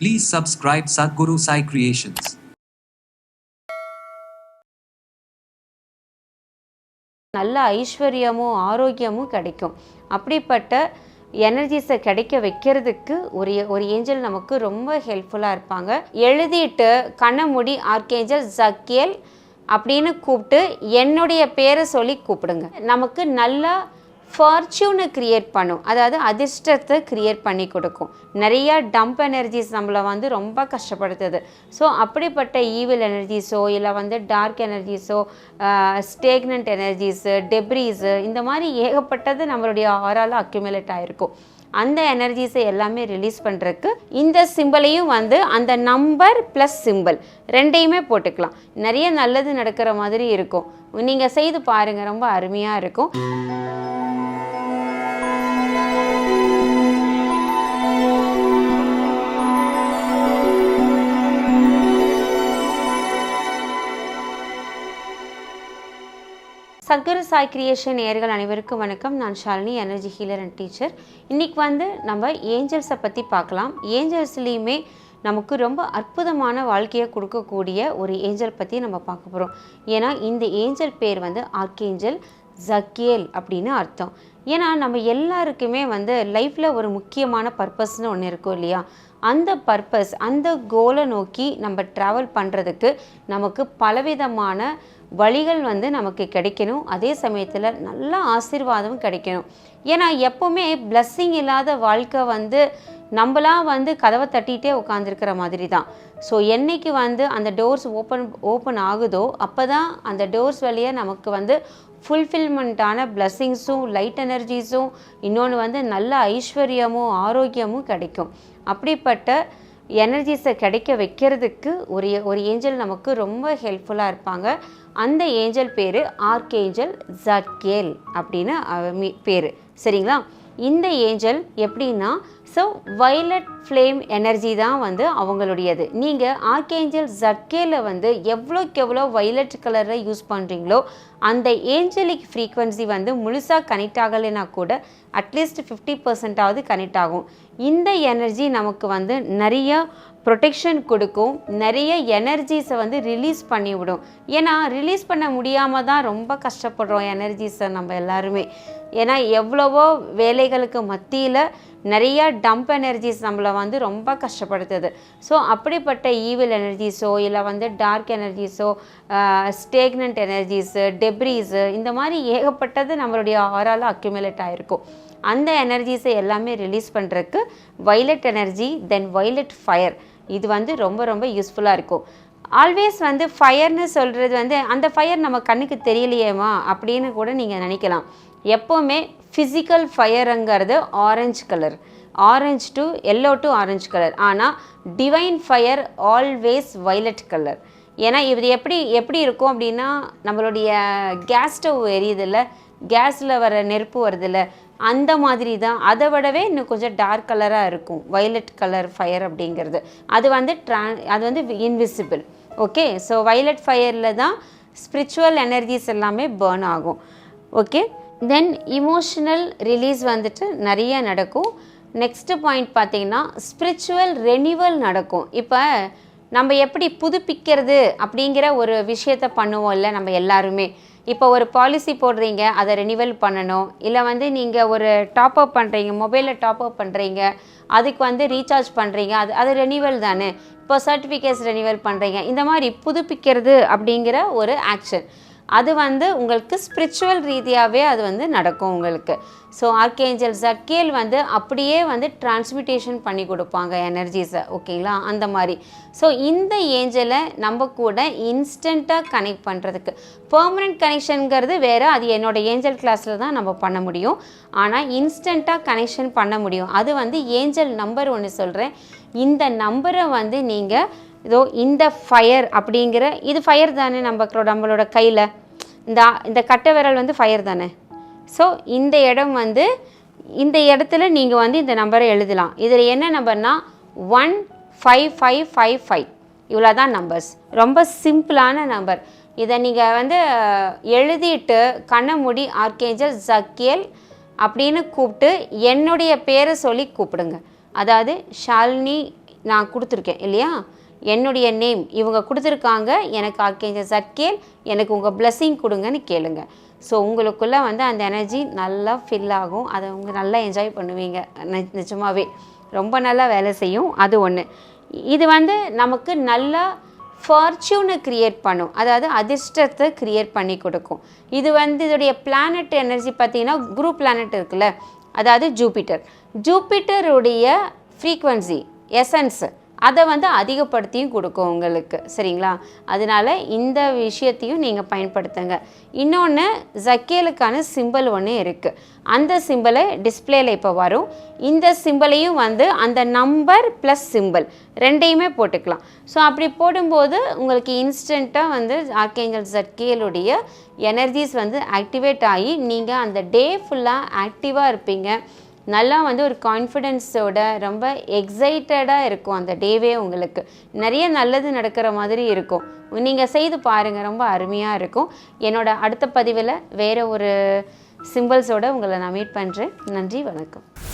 Please subscribe Sadhguru Sai Creations. நல்ல ஐஸ்வர்யமும் ஆரோக்கியமும் கிடைக்கும். அப்படிப்பட்ட எனர்ஜிஸை கிடைக்க வைக்கிறதுக்கு ஒரு ஏஞ்சல் நமக்கு ரொம்ப ஹெல்ப்ஃபுல்லாக இருப்பாங்க. எழுதிட்டு கண்ணமுடி ஆர்கேஞ்சல் ஜக்கியல் அப்படின்னு கூப்பிட்டு என்னுடைய பேரை சொல்லி கூப்பிடுங்க. நமக்கு நல்லா ஃபார்ச்சூனை க்ரியேட் பண்ணும், அதாவது அதிர்ஷ்டத்தை க்ரியேட் பண்ணி கொடுக்கும். நிறையா டம்ப் எனர்ஜிஸ் நம்மளை வந்து ரொம்ப கஷ்டப்படுத்துது. ஸோ அப்படிப்பட்ட ஈவில் எனர்ஜிஸோ இல்லை டார்க் எனர்ஜிஸோ ஸ்டேக்னன்ட் எனர்ஜிஸு டெப்ரீஸு இந்த மாதிரி ஏகப்பட்டது நம்மளுடைய ஆறால் அக்யூமுலேட் ஆகிருக்கும். அந்த எனர்ஜிஸை எல்லாமே ரிலீஸ் பண்ணுறதுக்கு இந்த சிம்பிளையும் அந்த நம்பர் ப்ளஸ் சிம்பிள் ரெண்டையுமே போட்டுக்கலாம். நிறைய நல்லது நடக்கிற மாதிரி இருக்கும். நீங்கள் செய்து பாருங்கள், ரொம்ப அருமையாக இருக்கும். சத்குரு சாய் கிரியேஷன் நேயர்கள் அனைவருக்கும் வணக்கம். நான் Shalini, energy healer and teacher. இன்றைக்கி நம்ம ஏஞ்சல்ஸை பற்றி பார்க்கலாம். ஏஞ்சல்ஸ்லேயுமே நமக்கு ரொம்ப அற்புதமான வாழ்க்கையை கொடுக்கக்கூடிய ஒரு ஏஞ்சல் பற்றி நம்ம பார்க்க போகிறோம். ஏன்னா இந்த ஏஞ்சல் பேர் ஆர்கேஞ்சல் ஜக்கியேல் அப்படின்னு அர்த்தம். ஏன்னா நம்ம எல்லாருக்குமே லைஃப்பில் ஒரு முக்கியமான பர்பஸ்ன்னு ஒன்று இருக்கும் இல்லையா? அந்த பர்பஸ், அந்த கோலை நோக்கி நம்ம ட்ராவல் பண்ணுறதுக்கு நமக்கு பலவிதமான வழிகள் நமக்கு கிடைக்கணும். அதே சமயத்தில் நல்ல ஆசீர்வாதமும் கிடைக்கணும். ஏன்னா எப்போவுமே பிளஸ்ஸிங் இல்லாத வாழ்க்கை நம்மளாம் கதவை தட்டிகிட்டே உட்காந்துருக்கிற மாதிரி தான். ஸோ என்றைக்கு அந்த டோர்ஸ் ஓப்பன் ஆகுதோ அப்போ தான் அந்த டோர்ஸ் வழியாக நமக்கு ஃபுல்ஃபில்மெண்ட்டான பிளஸ்ஸிங்ஸும் லைட் எனர்ஜிஸும் இன்னொன்று நல்ல ஐஸ்வர்யமும் ஆரோக்கியமும் கிடைக்கும். அப்படிப்பட்ட எனர்ஜிஸை கிடைக்க வைக்கிறதுக்கு ஒரு ஏஞ்சல் நமக்கு ரொம்ப ஹெல்ப்ஃபுல்லாக இருப்பாங்க. அந்த ஏஞ்சல் பேர் ஆர்கேஞ்சல் ஜக்கியேல் அப்படின்னு பேர். சரிங்களா? இந்த ஏஞ்சல் எப்படின்னா, ஸோ வயலட் ஃப்ளேம் எனர்ஜி தான் அவங்களுடையது. நீங்கள் ஆர்கேஞ்சல் ஜக்கியேலை எவ்வளோக்கு எவ்வளோ வயலட் கலரில் யூஸ் பண்ணுறீங்களோ அந்த ஏஞ்சலிக் ஃப்ரீக்வன்சி முழுசாக கனெக்ட் ஆகலைன்னா கூட அட்லீஸ்ட் 50% கனெக்ட் ஆகும். இந்த எனர்ஜி நமக்கு நிறைய ப்ரொடெக்ஷன் கொடுக்கும், நிறைய எனர்ஜிஸை ரிலீஸ் பண்ணிவிடும். ஏன்னா ரிலீஸ் பண்ண முடியாமல் தான் ரொம்ப கஷ்டப்படுறோம் எனர்ஜிஸை நம்ம எல்லாருமே. ஏன்னா எவ்வளவோ வேலைகளுக்கு மத்தியில் நிறையா டம்ப் எனர்ஜிஸ் நம்மளை ரொம்ப கஷ்டப்படுத்துது. ஸோ அப்படிப்பட்ட ஈவில் எனர்ஜிஸோ இல்லை டார்க் எனர்ஜிஸோ ஸ்டேக்னன்ட் எனர்ஜிஸு டெப்ரீஸு இந்த மாதிரி ஏகப்பட்டது நம்மளுடைய ஆறால் அக்யூமுலேட் ஆகிருக்கும். அந்த எனர்ஜிஸை எல்லாமே ரிலீஸ் பண்ணுறதுக்கு வயலட் எனர்ஜி, தென் வயலட் ஃபயர், இது ரொம்ப ரொம்ப யூஸ்ஃபுல்லாக இருக்கும். ஆல்வேஸ் ஃபயர்னு சொல்கிறது அந்த ஃபயர் நம்ம கண்ணுக்கு தெரியலையேமா அப்படின்னு கூட நீங்கள் நினைக்கலாம். எப்போவுமே ஃபிசிக்கல் ஃபயருங்கிறது orange colour, orange to yellow to orange colour. ஆனால் divine fire always violet colour. ஏன்னா இது எப்படி இருக்கும் அப்படின்னா, நம்மளுடைய கேஸ் ஸ்டவ் எரியுதில்ல, கேஸில் வர நெருப்பு வருதில்ல, அந்த மாதிரி தான். அதை விடவே இன்னும் கொஞ்சம் டார்க் கலராக இருக்கும் வயலட் கலர் ஃபயர் அப்படிங்கிறது. அது இன்விசிபிள். ஓகே, ஸோ வயலட் ஃபயரில் தான் ஸ்பிரிச்சுவல் எனர்ஜிஸ் எல்லாமே பேர்ன் ஆகும். ஓகே, தென் இமோஷனல் ரிலீஸ் நிறைய நடக்கும். நெக்ஸ்ட்டு பாயிண்ட் பார்த்திங்கன்னா ஸ்பிரிச்சுவல் ரெனிவல் நடக்கும். இப்போ நம்ம எப்படி புதுப்பிக்கிறது அப்படிங்கிற ஒரு விஷயத்தை பண்ணுவோம் இல்லை நம்ம எல்லாருமே. இப்போ ஒரு பாலிசி போடுறீங்க, அதை ரெனிவல் பண்ணணும். இல்லை நீங்கள் ஒரு டாப்அப் பண்ணுறீங்க, மொபைலில் டாப்அப் பண்ணுறீங்க, அதுக்கு ரீசார்ஜ் பண்ணுறீங்க, அது ரெனிவல் தானே. இப்போ சர்டிஃபிகேட்ஸ் ரெனிவல் பண்ணுறீங்க. இந்த மாதிரி புதுப்பிக்கிறது அப்படிங்கிற ஒரு ஆக்ஷன் அது உங்களுக்கு ஸ்பிரிச்சுவல் ரீதியாகவே அது நடக்கும் உங்களுக்கு. ஸோ ஆர்கேஞ்சல் ஜக்கியேல் அப்படியே டிரான்ஸ்மிட்டேஷன் பண்ணி கொடுப்பாங்க எனர்ஜிஸை. ஓகேங்களா? அந்த மாதிரி. ஸோ இந்த ஏஞ்சலை நம்ம கூட இன்ஸ்டண்ட்டாக கனெக்ட் பண்ணுறதுக்கு, பெர்மனெண்ட் கனெக்ஷனுங்கிறது வேறு, அது என்னோடய ஏஞ்சல் கிளாஸில் தான் நம்ம பண்ண முடியும். ஆனால் இன்ஸ்டண்ட்டாக கனெக்ஷன் பண்ண முடியும். அது ஏஞ்சல் நம்பர் ஒன்று சொல்கிறேன். இந்த நம்பரை நீங்கள் இதோ இந்த ஃபயர் அப்படிங்கிற, இது ஃபயர் தானே நம்மளோட கையில், இந்த கட்டை விரல் ஃபயர் தானே. ஸோ இந்த இடம் இந்த இடத்துல நீங்கள் இந்த நம்பரை எழுதலாம். இதில் என்ன நம்பர்னா 15555, இவ்வளோ தான் நம்பர்ஸ். ரொம்ப சிம்பிளான நம்பர். இதை நீங்கள் எழுதிட்டு கண்ணமுடி ஆர்கேஞ்சல் ஜக்கியேல் அப்படின்னு கூப்பிட்டு என்னுடைய பேரை சொல்லி கூப்பிடுங்க. அதாவது ஷாலினி நான் கொடுத்துருக்கேன் இல்லையா, என்னுடைய நேம் இவங்க கொடுத்துருக்காங்க, எனக்கு ஆர்கேஞ்சல் சட்கேல் எனக்கு உங்கள் பிளெஸ்ஸிங் கொடுங்கன்னு கேளுங்க. ஸோ உங்களுக்குள்ளே வந்து அந்த எனர்ஜி நல்லா ஃபில் ஆகும், அதை உங்க நல்லா என்ஜாய் பண்ணுவீங்க. நிஜமாகவே ரொம்ப நல்லா வேலை செய்யும். அது ஒன்று. இது வந்து நமக்கு நல்லா ஃபார்ச்சூனை க்ரியேட் பண்ணும், அதாவது அதிர்ஷ்டத்தை க்ரியேட் பண்ணி கொடுக்கும். இது வந்து இதோடைய பிளானட் எனர்ஜி பார்த்திங்கன்னா குரு பிளானட் இருக்குல்ல, அதாவது ஜூபிட்டருடைய ஃப்ரீக்வன்சி எசன்ஸ் அதை வந்து அதிகப்படுத்தியும் கொடுக்கும் உங்களுக்கு. சரிங்களா? அதனால் இந்த விஷயத்தையும் நீங்கள் பயன்படுத்துங்க. இன்னொன்று, சக்கேலுக்கான சிம்பிள் ஒன்று இருக்குது. அந்த சிம்பிளை டிஸ்பிளேல இப்போ வரும். இந்த சிம்பிளையும் வந்து அந்த நம்பர் ப்ளஸ் சிம்பிள் ரெண்டையுமே போட்டுக்கலாம். ஸோ அப்படி போடும்போது உங்களுக்கு இன்ஸ்டண்ட்டாக வந்து ஆர்கேஞ்சல் சட்கேலுடைய எனர்ஜிஸ் வந்து ஆக்டிவேட் ஆகி நீங்கள் அந்த டே ஃபுல்லாக ஆக்டிவாக இருப்பீங்க. நல்லா வந்து ஒரு கான்ஃபிடென்ஸோட ரொம்ப எக்ஸைட்டடாக இருக்கும் அந்த டேவே. உங்களுக்கு நிறைய நல்லது நடக்கிற மாதிரி இருக்கும். நீங்கள் செய்து பாருங்கள், ரொம்ப அருமையாக இருக்கும். என்னோட அடுத்த பதிவில் வேறு ஒரு சிம்பிள்ஸோடு உங்களை நான் மீட் பண்ணுறேன். நன்றி, வணக்கம்.